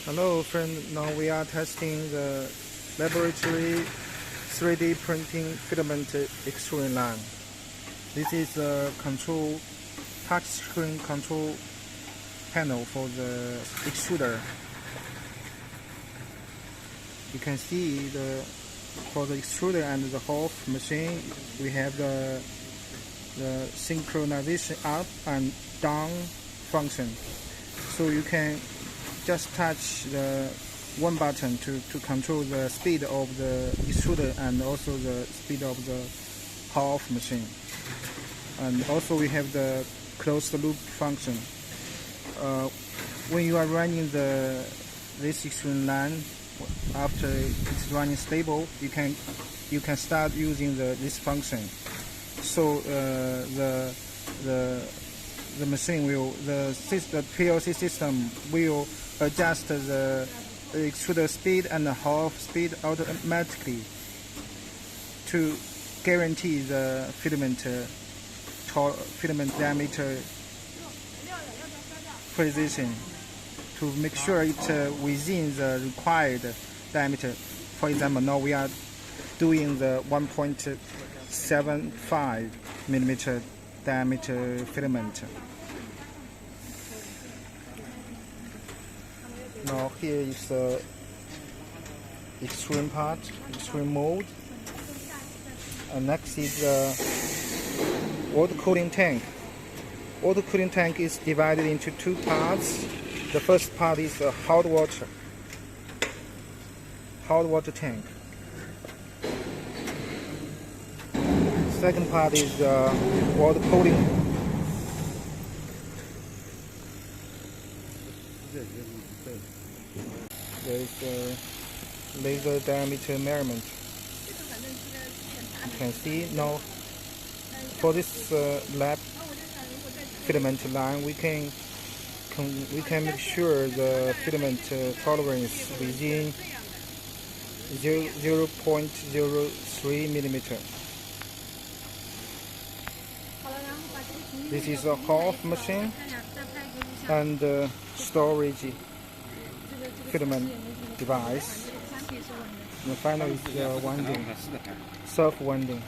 Hello friend, now we are testing the laboratory 3D printing filament extrusion line. This is a touchscreen control panel for the extruder. You can see for the extruder and the Hoff machine, we have the synchronization up and down function. So you can just touch the one button to control the speed of the extruder and also the speed of the Hoff machine. And also we have the closed loop function. When you are running this extrusion line, after it's running stable, you can start using this function. So the machine the PLC system will adjust the extruder speed and the Hoff speed automatically to guarantee the filament diameter precision, to make sure it's within the required diameter. For example, now we are doing the 1.75 millimeter diameter filament. Now here is the extrusion part, extrusion mold. And next is the water cooling tank. Water cooling tank is divided into two parts. The first part is the hot water tank. Second part is water cooling. There is a laser diameter measurement. You can see now for this lab filament line, we can make sure the filament tolerance within 0.03 millimeter. This is a Hoff machine and storage filament device. And finally is winding, self-winding.